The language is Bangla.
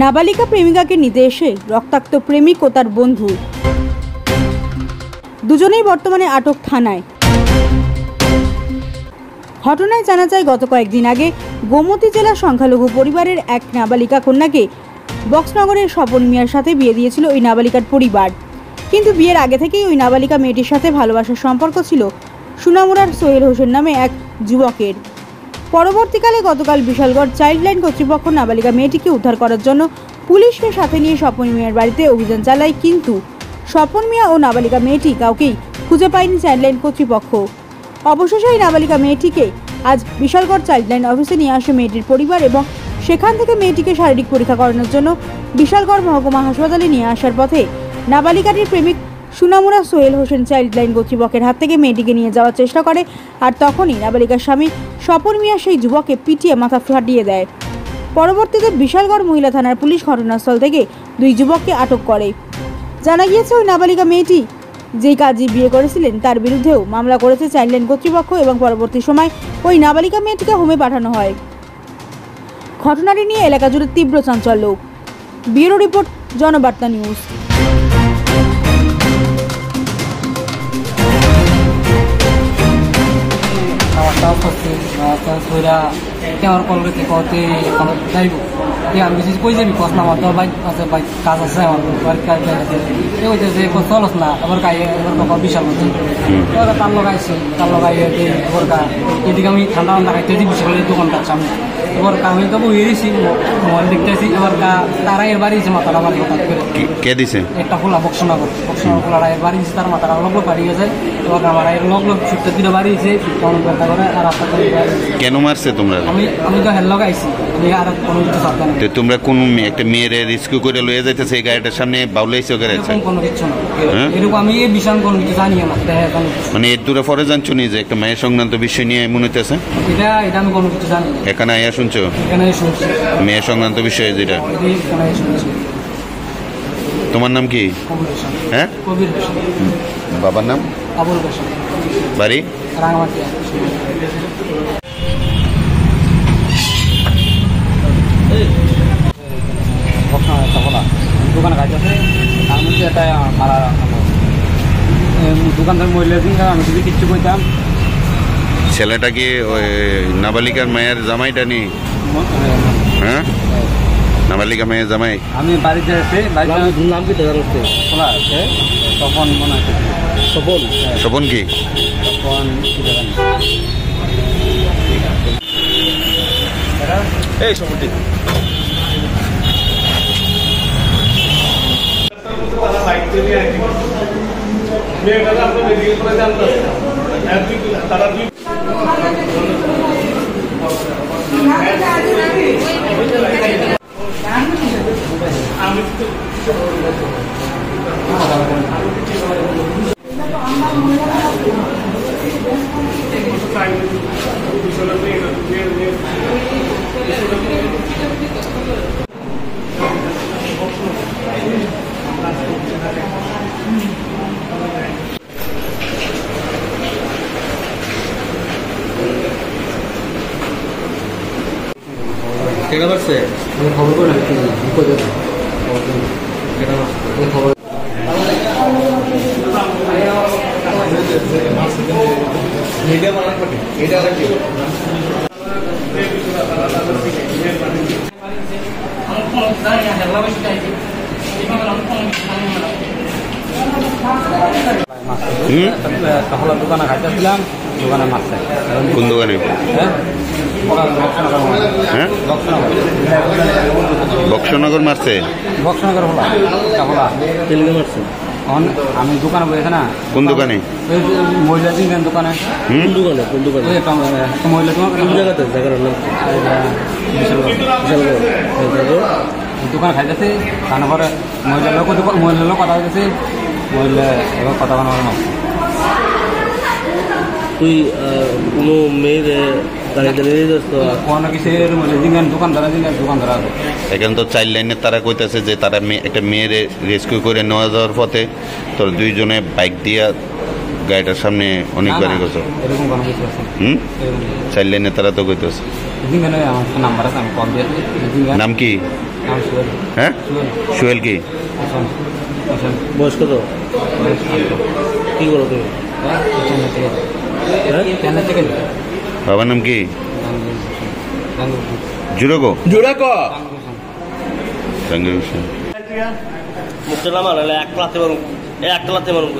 নাবালিকা প্রেমিকাকে নিতে এসে রক্তাক্ত প্রেমিক ও তার বন্ধু দুজনেই বর্তমানে আটক থানায়। ঘটনায় জানা যায় গত কয়েকদিন আগে গোমতী জেলার সংখ্যালঘু পরিবারের এক নাবালিকা কন্যাকে বক্সনগরের স্বপন মিয়ার সাথে বিয়ে দিয়েছিল ওই নাবালিকার পরিবার। কিন্তু বিয়ের আগে থেকেই ওই নাবালিকা মেয়েটির সাথে ভালোবাসার সম্পর্ক ছিল সোনামুড়ার সোহেল হোসেন নামে এক যুবকের। পরবর্তীকালে গতকাল বিশালগড় চাইল্ড লাইন কর্তৃপক্ষ নাবালিকা মেয়েটিকে উদ্ধার করার জন্য পুলিশকে সাথে নিয়ে স্বপন মিয়ার বাড়িতে অভিযান চালায়, কিন্তু স্বপন মিয়া ও নাবালিকা মেয়েটি কাউকেই খুঁজে পায়নি চাইল্ড লাইন কর্তৃপক্ষ। অবশেষে এই নাবালিকা মেয়েটিকে আজ বিশালগড় চাইল্ড লাইন অফিসে নিয়ে আসে মেয়েটির পরিবার এবং সেখান থেকে মেয়েটিকে শারীরিক পরীক্ষা করানোর জন্য বিশালগড় মহকুমা হাসপাতালে নিয়ে আসার পথে নাবালিকাটির প্রেমিক সোনামুড়া সোহেল হোসেন চাইল্ড লাইন কর্তৃপক্ষের হাত থেকে মেয়েটিকে নিয়ে যাওয়ার চেষ্টা করে, আর তখনই নাবালিকার স্বামী স্বপন মিয়া সেই যুবককে পিটিয়ে মাথা ফাটিয়ে দেয়। পরবর্তীতে বিশালগড় মহিলা থানার পুলিশ ঘটনাস্থল থেকে দুই যুবককে আটক করে। জানা গিয়েছে ওই নাবালিকা মেয়েটি যেই কাজে বিয়ে করেছিলেন তার বিরুদ্ধেও মামলা করেছে চাইল্ড লাইন কর্তৃপক্ষ এবং পরবর্তী সময় ওই নাবালিকা মেয়েটিকে হোমে পাঠানো হয়। ঘটনাটি নিয়ে এলাকা জুড়ে তীব্র চাঞ্চল্য। Bureau report, Janabarta news. কেমন করলে কি করতে যাইব আমি কিছু কই যাবি কস না আমার তো বাইক আছে, বাইক কাজ আছে আমার হইতেছে চলস না এবার গায়ে এবার বিশাল হচ্ছে এবার তার লগাইছি, তার লগাইয়ে এবার এদিকে আমি ঠান্ডা ঠান্ডা খাইতে বিশালের দোকানটার সামনে এবার আমি তো বই দিয়েছি মোবাইল দেখতেছি এবার তারা এর বাড়ি দিয়েছে মাথাটা বাড়ি হঠাৎ করে কে দিছে একটা খোলা বক্সনগর খোলাটা এর বাড়ি দিয়েছে, তার মাথাটা লগ বাড়ি গেছে এবার আমার এর লগ ছুটতে দিলে বাড়ি দিয়েছে অনেক ব্যথা করে আর রাস্তা কেন মারছে তোমরা? আমি তো হেল লাগাইছি, আমি আর কোনো কিছু সাবধান। তোমরা কোন একটা মেয়ের রেস্কিউ করে লয়ে যাইতেছে এই গাড়িটার সামনে বাউলাইছে ওকে আছে কোনো কিছু না এরকম আমি এই বিষয় কোনো কিছু জানি না। মানে এর দূরে পরে জানছো নি যে একটা মায়ের সংক্রান্ত বিষয় নিয়ে মনে হইতেছে এটা আমি কোনো কিছু জানি না। এখানে আয়া শুনছো? এখানে শুনছি মেয়ের সংক্রান্ত বিষয় যেটা। তোমার নাম কি? হ্যাঁ, কবির হোসেন। বাবার নাম আবুল হোসেন। বাড়ি রাঙামাটি। দোকানে কাজ আছে তার মধ্যে একটা মারা দোকানদার মহিলা দিন আমি যদি কিচ্ছু কইতাম। ছেলেটা কি ওই নাবালিকার মায়ের জামাইটা নি? হ্যাঁ, নাবালিকা মেয়ের জামাই। আমি বাড়িতে আছে, বাড়িতে নাম কি জানতে খোলা আছে তখন মনে আছে স্বপন। স্বপন কি? স্বপন কি জানেন? এই স্বপনটি কেনা পারছে খবর করে খবর দোকানে খাইতেছিলাম, দোকানে মাছ। কোন দোকানে? বক্সনগর মারছে। বক্সনগর হলা তেলগে মারছে। আমি দোকানে বসেছে না। কোন দোকানে? মহিলা দিন দোকানে। দোকানে কোন দোকানে? মহিলা কোন জায়গাতে? জায়গার নাম দোকানে খাইতেছে, তারপরে মহিলার লোক কথা হইতেছে, মহিলা এবার কথা বানাবার নাম। তুই কোনো মেয়ের এখানে তো চাইল্ড লাইনের তারা কইতেছে যে তারা একটা মেয়ের রেস্কিউ করে নেওয়া যাওয়ার পথে তোর দুইজনে বাইক দিয়া গাড়িটার সামনে অনেকবারই গেছো। চাইল্ড লাইনের তারা তো কইতেছে। এখানে আমার নাম্বার আছে আমি কল দিয়ে নাম কি? নাম সুয়েল হ্যাঁ, সোহেল কি? বয়স কত? কি করো তুমি? চেন্নাই থেকে বাবার নাম কি? জুড়ো জাহাঙ্গীর হোসেন। মুখটা নামাল এক লাতে মারুন, এক লাতে মারুন।